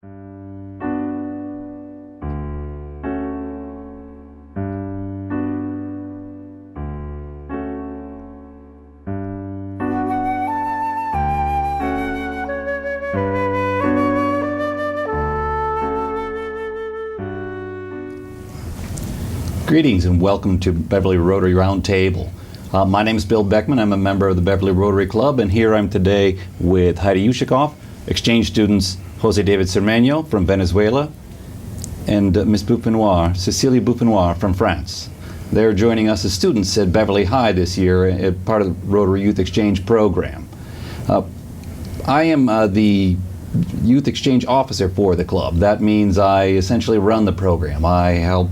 Greetings and welcome to Beverly Rotary Roundtable. My name is Bill Beckman. I'm a member of the Beverly Rotary Club, and here I'm today with Heidi Yushikov, exchange students Jose David Cermeño from Venezuela, and Ms. Buffenoir, Cecilia Buffenoir from France. They're joining us as students at Beverly High this year, as part of the Rotary Youth Exchange program. I am the Youth Exchange Officer for the club. That means I essentially run the program. I help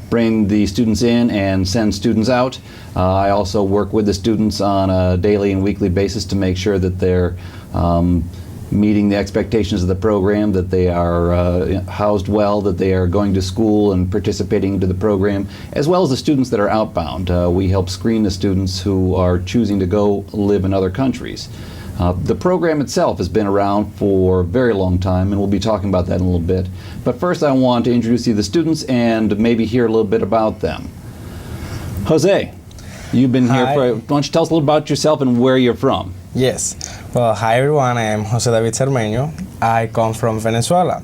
bring the students in and send students out. I also work with the students on a daily and weekly basis to make sure that they're meeting the expectations of the program, that they are housed well, that they are going to school and participating into the program, as well as the students that are outbound. We help screen the students who are choosing to go live in other countries. The program itself has been around for a very long time, and we'll be talking about that in a little bit. But first I want to introduce you to the students and maybe hear a little bit about them. Jose, you've been here for, why don't you tell us a little about yourself and where you're from? Yes. Well, hi everyone, I am Jose David Cermeño. I come from Venezuela.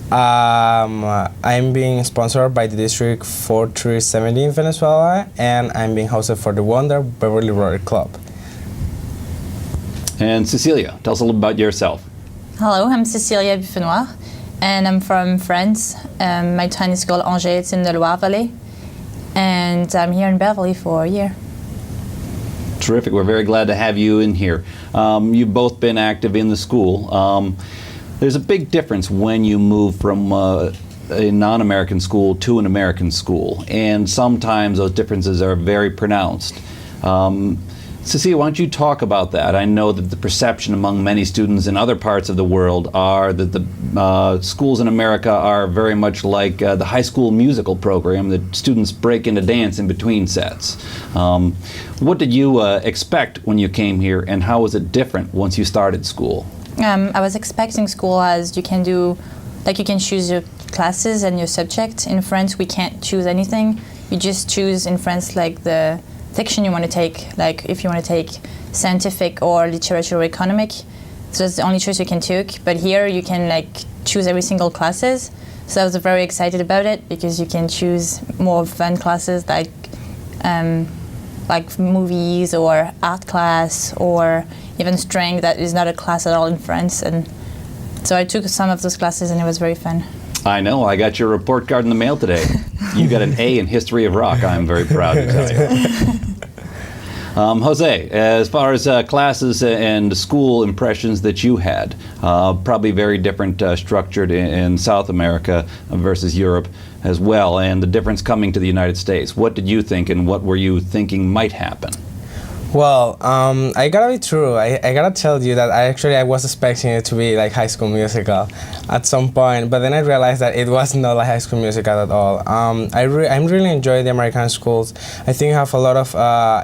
I'm being sponsored by the District 4370 in Venezuela, and I'm being hosted for the Wonder Beverly Rotary Club. And Cecilia, tell us a little about yourself. Hello, I'm Cecilia Buffenoir, and I'm from France. My town is called Angers, it's in the Loire Valley, and I'm here in Beverly for a year. Terrific, we're very glad to have you in here. You've both been active in the school. There's a big difference when you move from a non-American school to an American school, and sometimes those differences are very pronounced. Cecilia, why don't you talk about that? I know that the perception among many students in other parts of the world are that the schools in America are very much like the high school musical program, that students break into dance in between sets. What did you expect when you came here, and how was it different once you started school? I was expecting school as you can do, like you can choose your classes and your subject. In France, we can't choose anything. You just choose in France like the section you want to take, like if you want to take scientific or literature or economic. So that's the only choice you can take. But here you can like choose every single classes. So I was very excited about it because you can choose more fun classes like movies or art class or even string that is not a class at all in France. And so I took some of those classes and it was very fun. I know, I got your report card in the mail today. You got an A in History of Rock. I'm very proud to tell you. Jose, as far as classes and school impressions that you had, probably very different structured in South America versus Europe as well, and the difference coming to the United States. What did you think, and what were you thinking might happen? Well, I gotta be true. I gotta tell you that I was expecting it to be like High School Musical at some point, but then I realized that it was not like High School Musical at all. I really enjoy the American schools. I think you have a lot of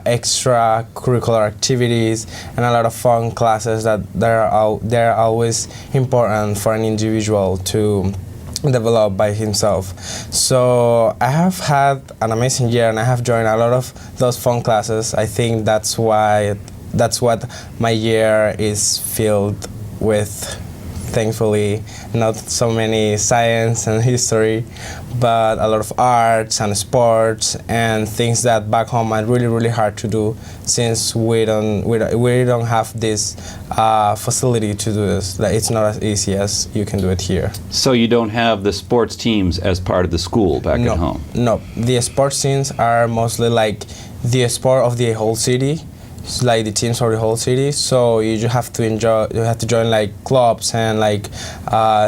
extracurricular activities and a lot of fun classes that they're always important for an individual to develop by himself. So I have had an amazing year and I have joined a lot of those fun classes. I think that's what my year is filled with. Thankfully, not so many science and history, but a lot of arts and sports and things that back home are really hard to do, since we don't have this facility to do this. Like, it's not as easy as you can do it here. So you don't have the sports teams as part of the school back at home? No, the sports teams are mostly like the sport of the whole city. It's like the teams for the whole city, so you just have to join like clubs and like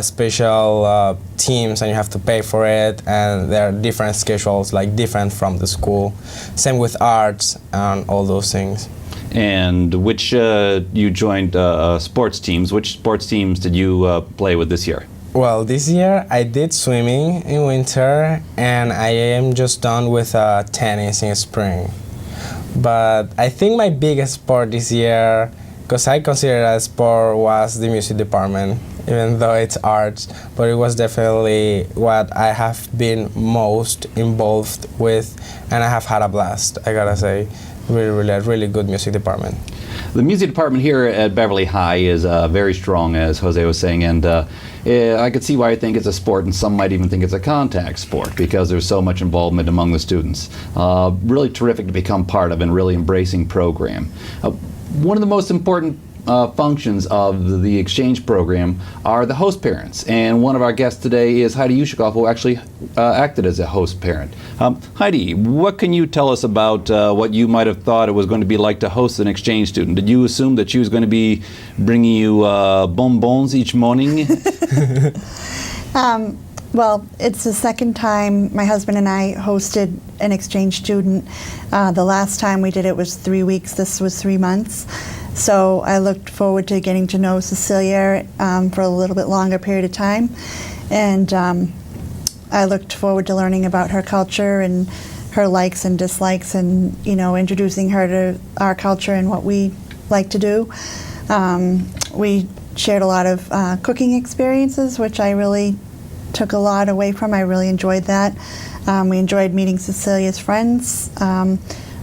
special teams, and you have to pay for it, and there are different schedules, like different from the school. Same with arts and all those things. And which you joined sports teams. Which sports teams did you play with this year? Well, this year I did swimming in winter, and I am just done with tennis in spring. But I think my biggest sport this year, because I consider that sport, was the music department. even though it's art, but it was definitely what I have been most involved with, and I have had a blast, I gotta say. Really, a really good music department. The music department here at Beverly High is very strong, as Jose was saying, and I could see why I think it's a sport, and some might even think it's a contact sport because there's so much involvement among the students. Really terrific to become part of and really embracing program. One of the most important functions of the exchange program are the host parents, and one of our guests today is Heidi Yushikov, who actually acted as a host parent. Heidi, what can you tell us about what you might have thought it was going to be like to host an exchange student? Did you assume that she was going to be bringing you bonbons each morning? Well, it's the second time my husband and I hosted an exchange student. The last time we did it was 3 weeks. This was 3 months. So I looked forward to getting to know Cecilia for a little bit longer period of time. And I looked forward to learning about her culture and her likes and dislikes, and, you know, introducing her to our culture and what we like to do. We shared a lot of cooking experiences, which I really took a lot away from. I really enjoyed that. We enjoyed meeting Cecilia's friends.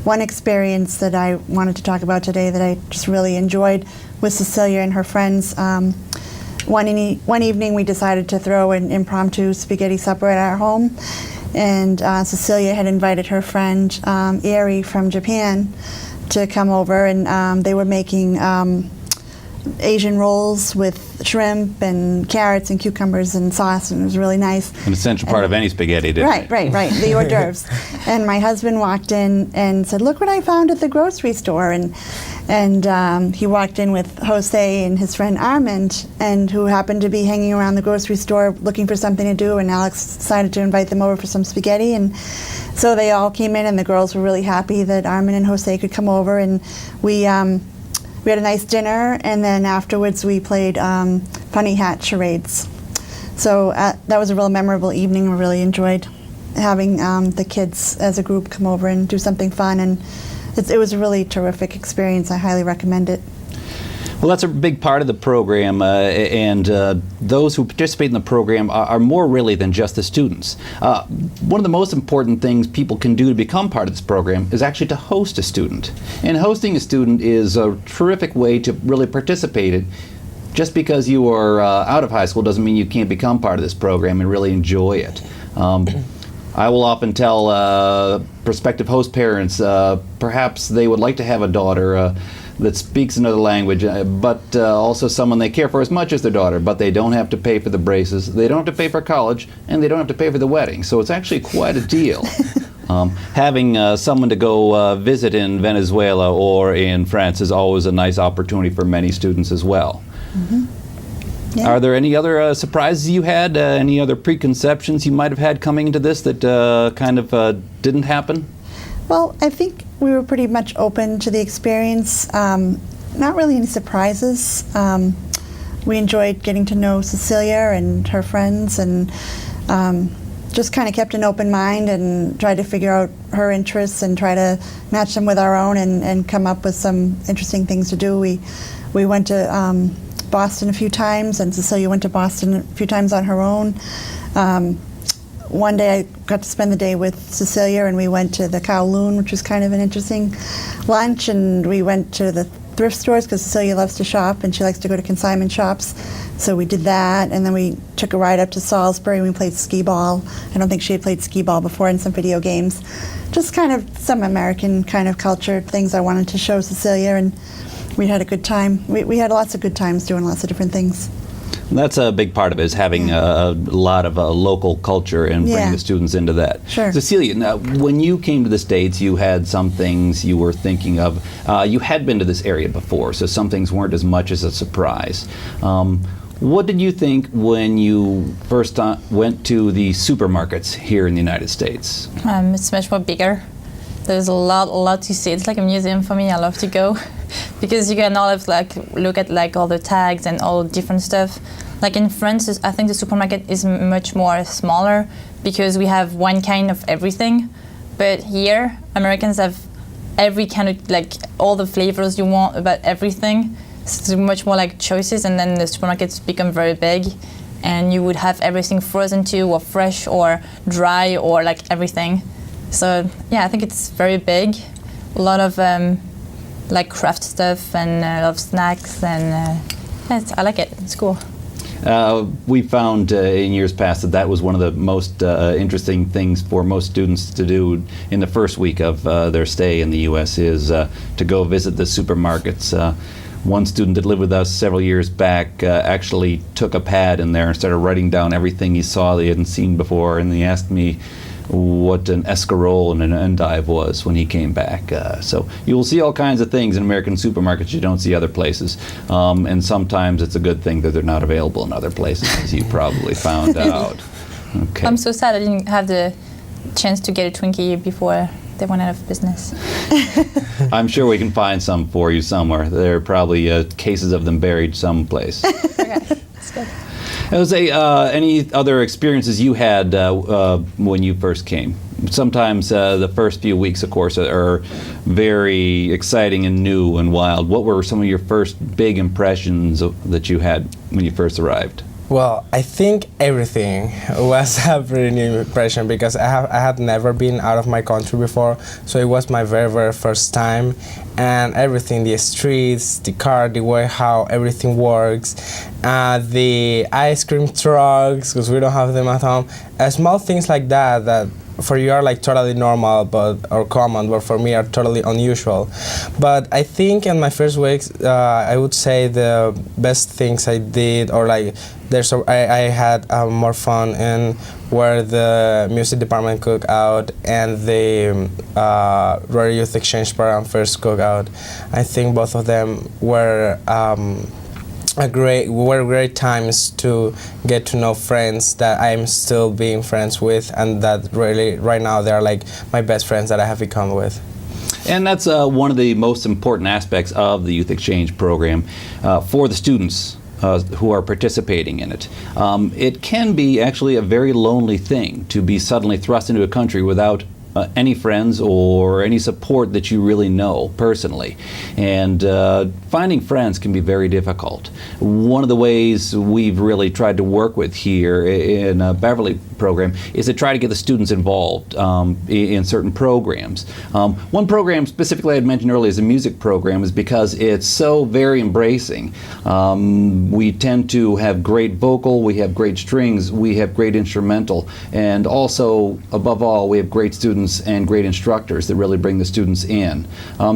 One experience that I wanted to talk about today that I just really enjoyed was Cecilia and her friends. One evening we decided to throw an impromptu spaghetti supper at our home, and Cecilia had invited her friend Eri from Japan to come over, and they were making Asian rolls with shrimp and carrots and cucumbers and sauce, and it was really nice. An essential part of any spaghetti, didn't it? Right, the hors d'oeuvres. And my husband walked in and said, "Look what I found at the grocery store." And he walked in with Jose and his friend Armand, and who happened to be hanging around the grocery store looking for something to do, and Alex decided to invite them over for some spaghetti. And so they all came in, and the girls were really happy that Armand and Jose could come over, and we had a nice dinner, and then afterwards we played funny hat charades. So that was a real memorable evening. We really enjoyed having the kids as a group come over and do something fun, and it was a really terrific experience. I highly recommend it. Well, that's a big part of the program, and those who participate in the program are more really than just the students. One of the most important things people can do to become part of this program is actually to host a student. And hosting a student is a terrific way to really participate in. Just because you are out of high school doesn't mean you can't become part of this program and really enjoy it. I will often tell prospective host parents perhaps they would like to have a daughter that speaks another language, but also someone they care for as much as their daughter, but they don't have to pay for the braces, they don't have to pay for college, and they don't have to pay for the wedding. So it's actually quite a deal. Having someone to go visit in Venezuela or in France is always a nice opportunity for many students as well. Mm-hmm. Yeah. Are there any other surprises you had, any other preconceptions you might have had coming into this that kind of didn't happen? Well, I think we were pretty much open to the experience. Not really any surprises. We enjoyed getting to know Cecilia and her friends, and just kind of kept an open mind and tried to figure out her interests and try to match them with our own, and come up with some interesting things to do. We went to Boston a few times, and Cecilia went to Boston a few times on her own. One day I got to spend the day with Cecilia, and we went to the Kowloon, which was kind of an interesting lunch, and we went to the thrift stores because Cecilia loves to shop and she likes to go to consignment shops. So we did that, and then we took a ride up to Salisbury and we played skee ball. I don't think she had played skee ball before, and some video games. Just kind of some American kind of culture things I wanted to show Cecilia, and we had a good time. We had lots of good times doing lots of different things. That's a big part of it, is having a lot of local culture and bringing the students into that. Sure. Cecilia, now, when you came to the States, you had some things you were thinking of. You had been to this area before, so some things weren't as much as a surprise. What did you think when you first went to the supermarkets here in the United States? It's much more bigger. There's a lot to see. It's like a museum for me. I love to go because you can always look at all the tags and all different stuff. Like in France, I think the supermarket is much more smaller because we have one kind of everything. But here, Americans have every kind of all the flavors you want about everything. so much more like choices, and then the supermarkets become very big, and you would have everything frozen too, or fresh, or dry, or like everything. So yeah, I think it's very big. A lot of like craft stuff and a lot of snacks, and I like it. It's cool. We found in years past that was one of the most interesting things for most students to do in the first week of their stay in the U.S. is to go visit the supermarkets. One student that lived with us several years back actually took a pad in there and started writing down everything he saw that he hadn't seen before, and he asked me what an escarole and an endive was when he came back. So you will see all kinds of things in American supermarkets you don't see other places, and sometimes it's a good thing that they're not available in other places, as you probably found out. Okay. I'm so sad I didn't have the chance to get a Twinkie before they went out of business. I'm sure we can find some for you somewhere. There are probably cases of them buried someplace. Okay, that's good. Jose, any other experiences you had when you first came? Sometimes the first few weeks, of course, are very exciting and new and wild. What were some of your first big impressions that you had when you first arrived? Well, I think everything was a pretty new impression because I had never been out of my country before, so it was my very, very first time. And everything, the streets, the car, the way how everything works, the ice cream trucks, because we don't have them at home, small things like that that for you are like totally normal or common, but for me are totally unusual. But I think in my first weeks, I would say the best things I did, or like I had more fun in where the music department cook out and the Rotary Youth Exchange Program first cook out. I think both of them were great times to get to know friends that I'm still being friends with, and that really right now they are like my best friends that I have become with. And that's one of the most important aspects of the Youth Exchange Program for the students who are participating in it. It can be actually a very lonely thing to be suddenly thrust into a country without any friends or any support that you really know personally. And finding friends can be very difficult. One of the ways we've really tried to work with here in Beverly program is to try to get the students involved in certain programs. One program specifically I had mentioned earlier is a music program, is because it's so very embracing. We tend to have great vocal, we have great strings, we have great instrumental, and also, above all, we have great students and great instructors that really bring the students in.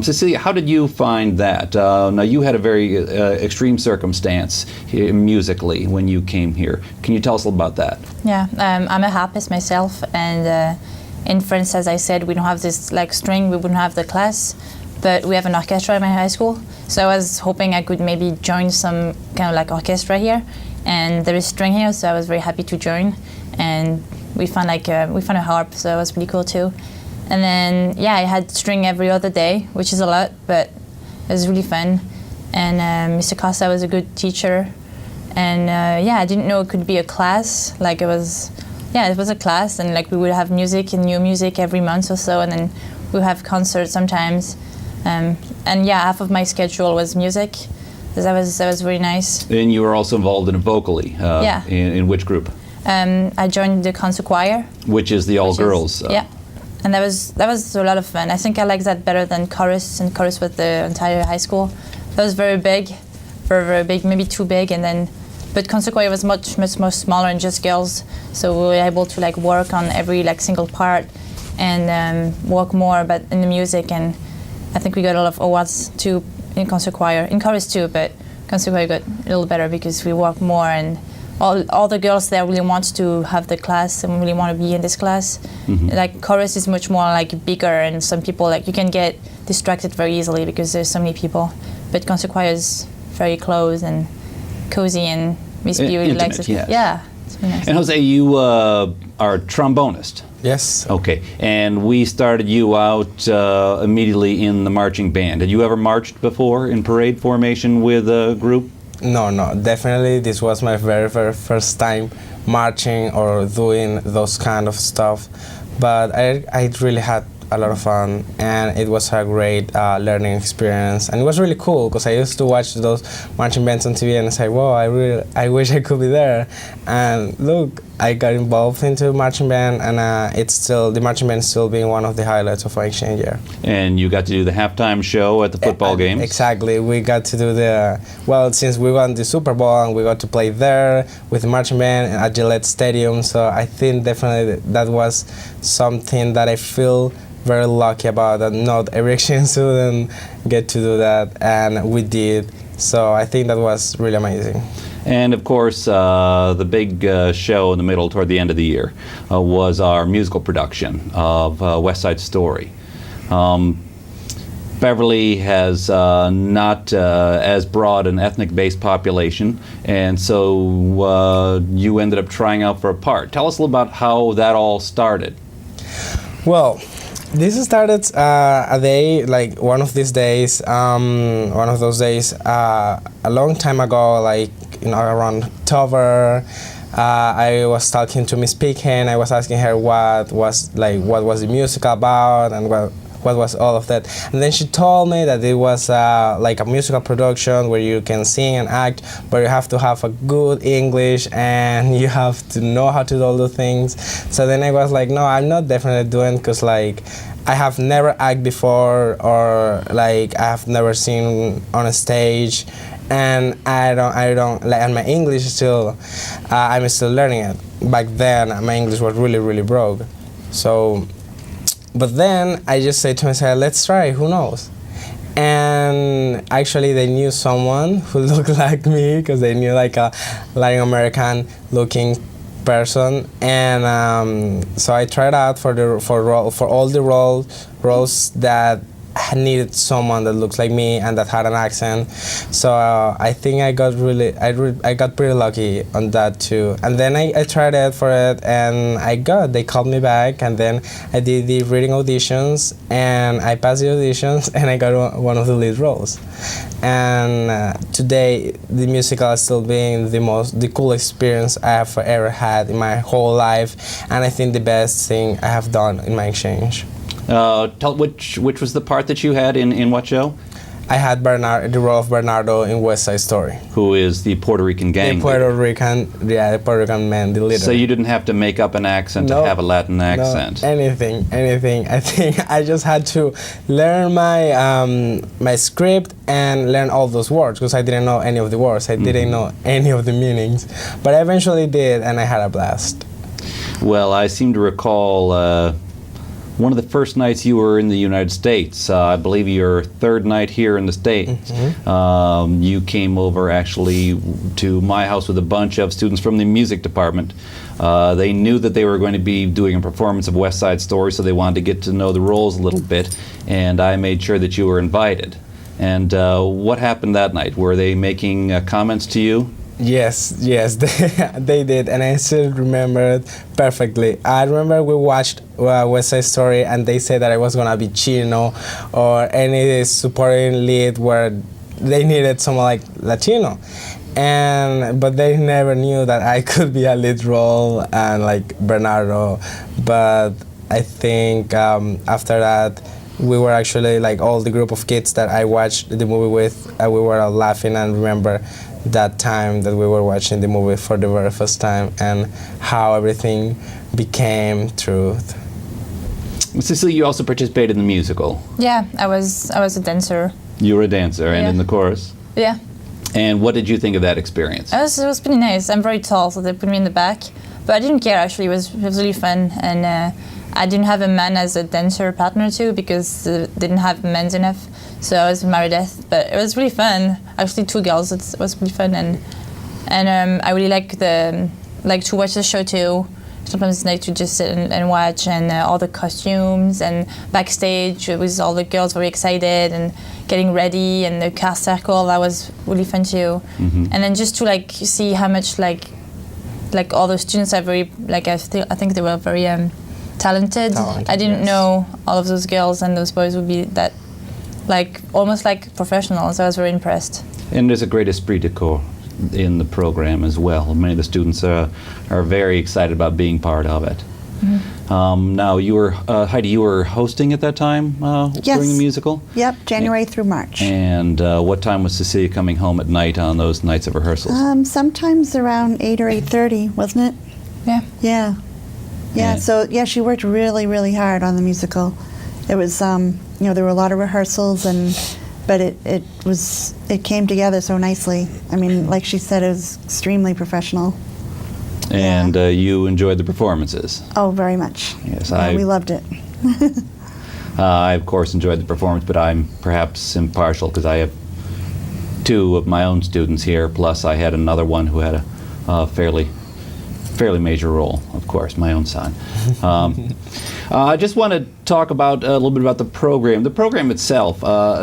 Cecilia, how did you find that? Now, you had a very extreme circumstance here musically when you came here. Can you tell us a little about that? Yeah, I'm a harpist myself, and in France, as I said, we don't have this like string, we wouldn't have the class, but we have an orchestra in my high school. So I was hoping I could maybe join some kind of like orchestra here, and there is string here, so I was very happy to join. And we found a harp, so it was pretty cool too. And then yeah, I had string every other day, which is a lot, but it was really fun. And Mr. Costa was a good teacher. And yeah, I didn't know it could be a class. Like it was a class, and like we would have music and new music every month or so, and then we would have concerts sometimes. And yeah, half of my schedule was music. So that was very nice. And you were also involved in a vocally. Yeah. In which group? I joined the concert choir. Which is the all-girls. Yeah, and that was a lot of fun. I think I like that better than chorus, and chorus with the entire high school. That was very big, very big, maybe too big, and then. But concert choir was much more smaller and just girls, so we were able to like work on every like single part and work more, but in the music. And I think we got a lot of awards too in concert choir, in chorus too. But concert choir got a little better because we work more, and all the girls there really want to have the class and really want to be in this class. Mm-hmm. Like chorus is much more like bigger, and some people like you can get distracted very easily because there's so many people. But concert choir is very close and cozy, and Miss B really likes it. Yes. Yeah, it's really nice. And Jose, you are a trombonist. Yes. Okay, and we started you out immediately in the marching band. Had you ever marched before in parade formation with a group? No, definitely this was my very first time marching or doing those kind of stuff. But I really had a lot of fun, and it was a great learning experience. And it was really cool because I used to watch those marching bands on TV and say, "Whoa, I wish I could be there." And look, I got involved into marching band, and the marching band is still being one of the highlights of my exchange year. And you got to do the halftime show at the football games. Exactly, we got to do since we won the Super Bowl, and we got to play there with the marching band at Gillette Stadium. So I think definitely that was something that I feel very lucky about, that not every exchange student get to do that, and we did. So I think that was really amazing. And of course, the big show in the middle, toward the end of the year, was our musical production of West Side Story. Beverly has not as broad an ethnic-based population, and so you ended up trying out for a part. Tell us a little about how that all started. Well, this started a day, like one of these days, one of those days, a long time ago, like around October. I was talking to Miss Pekin. I was asking her what was the music about and what was all of that. And then she told me that it was like a musical production where you can sing and act, but you have to have a good English and you have to know how to do all the things. So then I was like, no, I'm not definitely doing, because like I have never acted before, or like I have never seen on a stage, and I don't like, and my English is still, I'm still learning it. Back then, my English was really, really broke. So, but then I just said to myself, let's try, who knows? And actually they knew someone who looked like me, because they knew like a Latin American looking person, and so I tried out for all the roles that needed someone that looks like me and that had an accent. So I think I got pretty lucky on that too. And then I tried out for it, and they called me back, and then I did the reading auditions, and I passed the auditions, and I got one of the lead roles. And today the musical is still being the coolest experience I have ever had in my whole life, and I think the best thing I have done in my exchange. Tell which was the part that you had in what show? I had the role of Bernardo in West Side Story. Who is the Puerto Rican gang? The Puerto Rican man, the leader. So you didn't have to make up an accent to have a Latin accent? No, anything. I think I just had to learn my script and learn all those words, because I didn't know any of the words. I didn't know any of the meanings. But I eventually did, and I had a blast. Well, I seem to recall one of the first nights you were in the United States, I believe your third night here in the States, you came over actually to my house with a bunch of students from the music department. They knew that they were going to be doing a performance of West Side Story, so they wanted to get to know the roles a little bit, and I made sure that you were invited. And what happened that night? Were they making comments to you? Yes, they did, and I still remember it perfectly. I remember we watched West Side Story, and they said that I was gonna be Chino or any supporting lead where they needed someone like Latino, but they never knew that I could be a lead role and like Bernardo. But I think after that, we were actually like all the group of kids that I watched the movie with. We were all laughing and remember that time that we were watching the movie for the very first time and how everything became truth. Cecilia, you also participated in the musical. Yeah, I was a dancer. You were a dancer and in the chorus. Yeah. And what did you think of that experience? It was pretty nice. I'm very tall, so they put me in the back. But I didn't care, actually. It was really fun. And I didn't have a man as a dancer partner too, because they didn't have men enough. So I was married, but it was really fun. Actually, 2 girls. It was really fun, and I really like to watch the show too. Sometimes it's nice to just sit and watch, and all the costumes and backstage with all the girls very excited and getting ready, and the car circle, that was really fun too. And then just to like see how much like all the students are very I think they were very talented. I didn't know all of those girls and those boys would be that almost like professionals. I was very impressed. And there's a great esprit de corps in the program as well. Many of the students are very excited about being part of it. Now, you were Heidi. You were hosting at that time Yes. during the musical. Yep, January through March. And what time was Cecilia coming home at night on those nights of rehearsals? Sometimes around 8 or 8:30, wasn't it? Yeah. Yeah. Yeah, Yeah. so yeah, she worked really, really hard on the musical. It was, there were a lot of rehearsals, but it came together so nicely. I mean, like she said, it was extremely professional. And you enjoyed the performances. Oh, very much. Yes, Yeah, we loved it. I, of course, enjoyed the performance, but I'm perhaps impartial because I have two of my own students here, plus I had another one who had a fairly major role, of course, my own son. I just want to talk about a little bit about the program. The program itself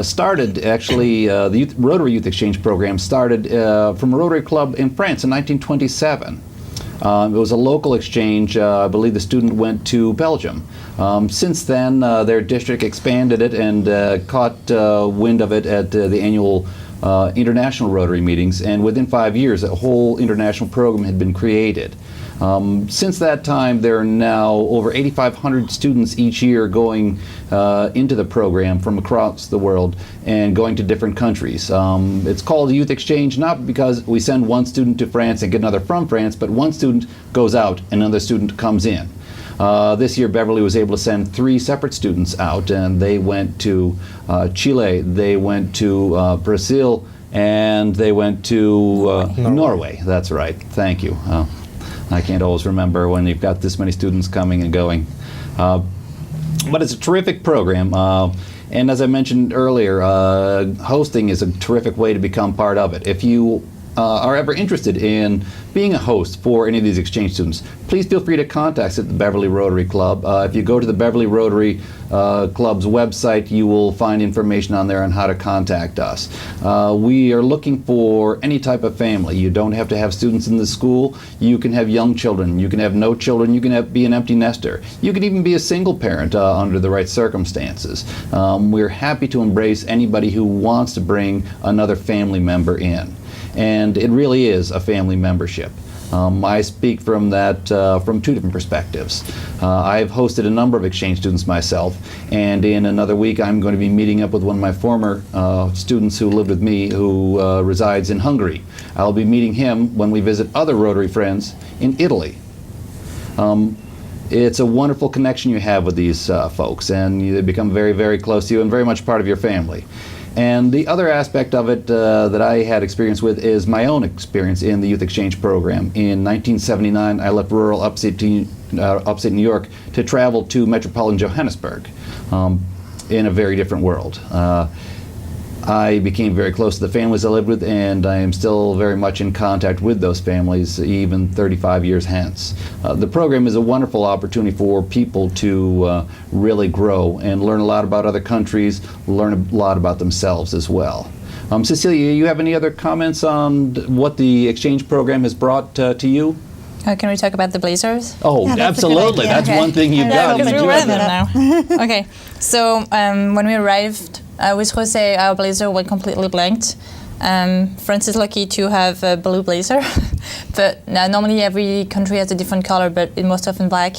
started, actually, the Rotary Youth Exchange program started from a Rotary Club in France in 1927. It was a local exchange. I believe the student went to Belgium. Since then, their district expanded it and caught wind of it at the annual international Rotary meetings, and within 5 years, a whole international program had been created. Since that time, there are now over 8,500 students each year going into the program from across the world and going to different countries. It's called a youth exchange not because we send one student to France and get another from France, but one student goes out and another student comes in. This year, Beverly was able to send 3 separate students out, and they went to Chile, they went to Brazil, and they went to Norway. That's right. Thank you. I can't always remember when you've got this many students coming and going. But it's a terrific program. And as I mentioned earlier, hosting is a terrific way to become part of it. If you are ever interested in being a host for any of these exchange students, please feel free to contact us at the Beverly Rotary Club. If you go to the Beverly Rotary Club's website, you will find information on there on how to contact us. We are looking for any type of family. You don't have to have students in the school. You can have young children. You can have no children. You can be an empty nester. You can even be a single parent under the right circumstances. We're happy to embrace anybody who wants to bring another family member in. And it really is a family membership. I speak from that from 2 different perspectives. I've hosted a number of exchange students myself, and in another week I'm going to be meeting up with one of my former students who lived with me who resides in Hungary. I'll be meeting him when we visit other Rotary friends in Italy. It's a wonderful connection you have with these folks, and they become very, very close to you and very much part of your family. And the other aspect of it that I had experience with is my own experience in the Youth Exchange Program. In 1979, I left rural upstate New York to travel to metropolitan Johannesburg in a very different world. I became very close to the families I lived with, and I am still very much in contact with those families even 35 years hence. The program is a wonderful opportunity for people to really grow and learn a lot about other countries, learn a lot about themselves as well. Cecilia, you have any other comments on what the exchange program has brought to you? Can we talk about the blazers? Oh, Yeah, that's a good absolutely. idea. That's Okay. one thing you've got. Because You we're do wearing have them now. Okay, so when we arrived with Jose, our blazer went completely blanked. France is lucky to have a blue blazer, but normally every country has a different color, but most often black.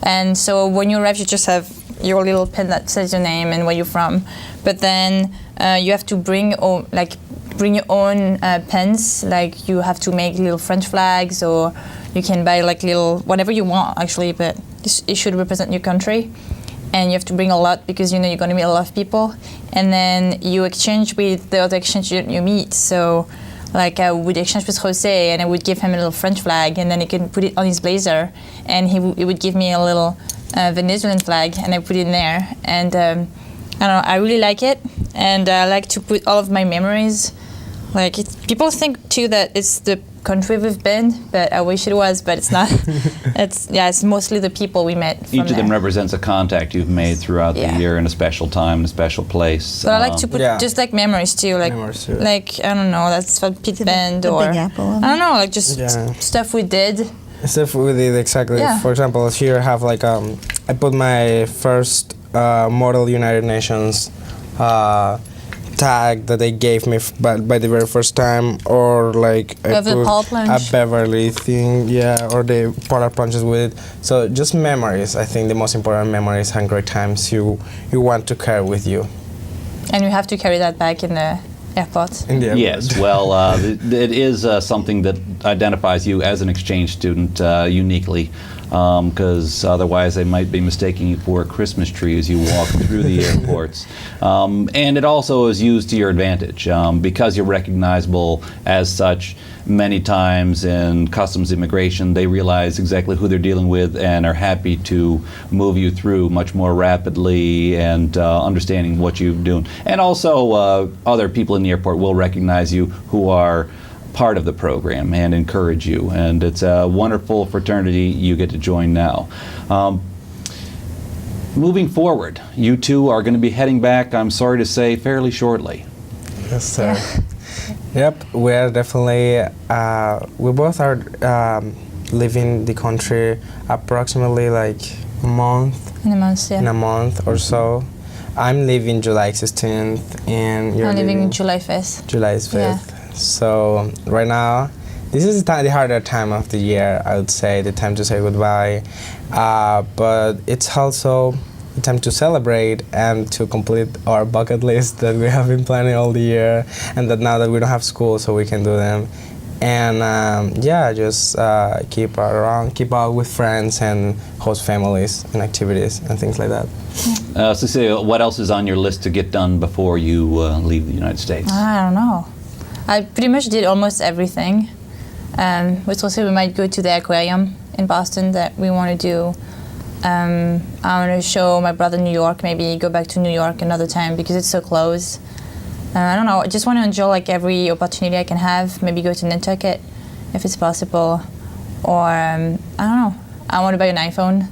And so when you arrive, you just have your little pin that says your name and where you're from. But then you have to bring your own pens. Like you have to make little French flags, or you can buy like little whatever you want actually, but it should represent your country. And you have to bring a lot because you're going to meet a lot of people, and then you exchange with the other exchange you meet. So, like I would exchange with Jose, and I would give him a little French flag, and then he can put it on his blazer, and he would give me a little Venezuelan flag, and I put it in there. And I don't know, I really like it, and I like to put all of my memories. Like people think too that it's the country we've been, but I wish it was, but it's not. It's mostly the people we met. From Each of them represents a contact you've made throughout the year in a special time, in a special place. But I like to put just like memories too, like I don't know, that's what Pete Bend or Big Apple. I don't know, like just stuff we did. Stuff we did, exactly. Yeah. For example, here I have like I put my first Model United Nations tag that they gave me by the very first time, or like I have the put power a plunge. Beverly thing, yeah, or the polar plunges with it. So just memories. I think the most important memories and great times you want to carry with you. And you have to carry that back in the airport. In the end. Yes, well, it is something that identifies you as an exchange student uniquely, because otherwise they might be mistaking you for a Christmas tree as you walk through the airports. And it also is used to your advantage, because you're recognizable as such. Many times in customs immigration, they realize exactly who they're dealing with and are happy to move you through much more rapidly and understanding what you're doing. And also, other people in the airport will recognize you who are part of the program and encourage you. And it's a wonderful fraternity you get to join now. Moving forward, you two are going to be heading back, I'm sorry to say, fairly shortly. Yes, sir. Yep, we are definitely, we both are leaving the country approximately like a month. In a month, yeah. In a month or so. I'm leaving July 16th, and you're I'm leaving July 5th. July 5th. Yeah. So right now, this is the harder time of the year, I would say, the time to say goodbye. But it's also the time to celebrate and to complete our bucket list that we have been planning all the year, and that now that we don't have school, so we can do them. And yeah, just keep out with friends and host families and activities and things like that. Cecilia, what else is on your list to get done before you leave the United States? I don't know. I pretty much did almost everything. With also, we might go to the aquarium in Boston that we want to do. I want to show my brother New York, maybe go back to New York another time because it's so close. I don't know, I just want to enjoy like every opportunity I can have, maybe go to Nantucket if it's possible. Or, I don't know, I want to buy an iPhone.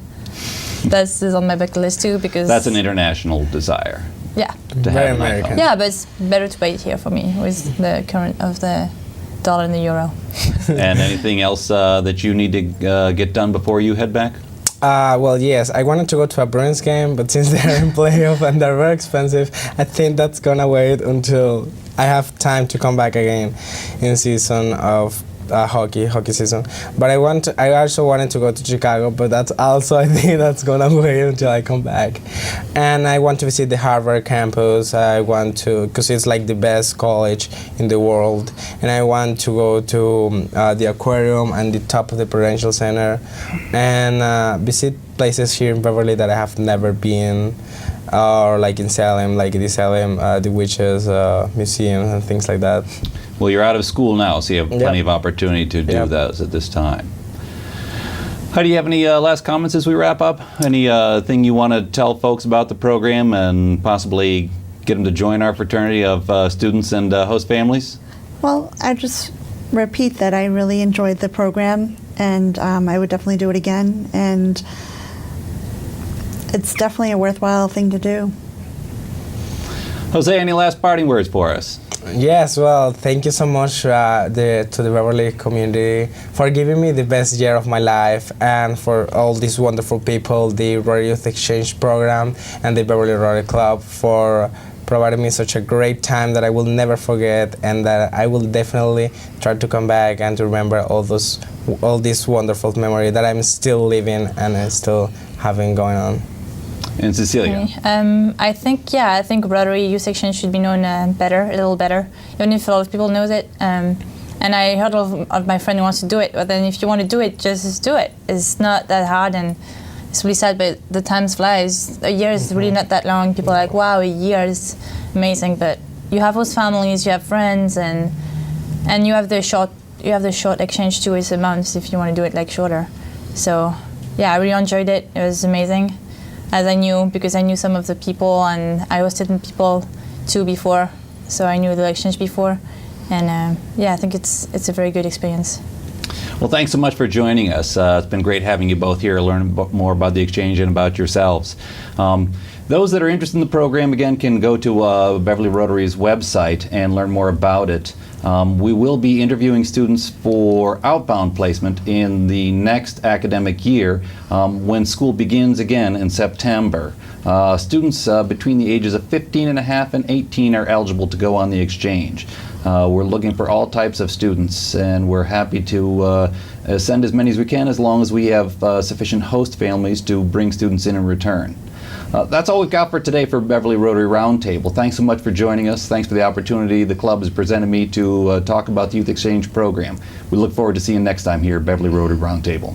That's on my bucket list too because... That's an international desire. Yeah. To Very have an American. iPhone. Yeah, but it's better to buy it here for me with the current of the dollar and the euro. And anything else that you need to get done before you head back? Well, yes, I wanted to go to a Bruins game, but since they're in playoff and they're very expensive, I think that's gonna wait until I have time to come back again in season of hockey season. But I also wanted to go to Chicago, but that's also, I think that's gonna wait until I come back. And I want to visit the Harvard campus. I want to, because it's like the best college in the world. And I want to go to the aquarium and the top of the Prudential Center and visit places here in Beverly that I have never been, or like in Salem, like the Salem, the Witches Museum and things like that. Well, you're out of school now, so you have plenty Yep. of opportunity to do Yep. those at this time. Heidi, do you have any last comments as we wrap up? Any thing you want to tell folks about the program and possibly get them to join our fraternity of students and host families? Well, I just repeat that I really enjoyed the program, and I would definitely do it again. And it's definitely a worthwhile thing to do. Jose, any last parting words for us? Yes, well, thank you so much to the Beverly community for giving me the best year of my life, and for all these wonderful people, the Rotary Youth Exchange Program and the Beverly Rotary Club for providing me such a great time that I will never forget, and that I will definitely try to come back and to remember all these wonderful memories that I'm still living and still having going on. And Cecilia? I think Rotary Youth Exchange should be known a little better, even if a lot of people know it. And I heard of my friend who wants to do it, but then if you want to do it, just do it. It's not that hard, and it's really sad, but the time flies. A year is really not that long. People are like, wow, a year is amazing, but you have those families, you have friends, and you have the short exchange too. It's a month if you want to do it like shorter. So yeah, I really enjoyed it. It was amazing. As I knew, because I knew some of the people, and I hosted people too before, so I knew the exchange before, and yeah, I think it's a very good experience. Well, thanks so much for joining us. It's been great having you both here, learn more about the exchange and about yourselves. Those that are interested in the program, again, can go to Beverly Rotary's website and learn more about it. We will be interviewing students for outbound placement in the next academic year when school begins again in September. Students between the ages of 15 and a half and 18 are eligible to go on the exchange. We're looking for all types of students, and we're happy to send as many as we can as long as we have sufficient host families to bring students in return. That's all we've got for today for Beverly Rotary Roundtable. Thanks so much for joining us. Thanks for the opportunity the club has presented me to talk about the Youth Exchange program. We look forward to seeing you next time here at Beverly Rotary Roundtable.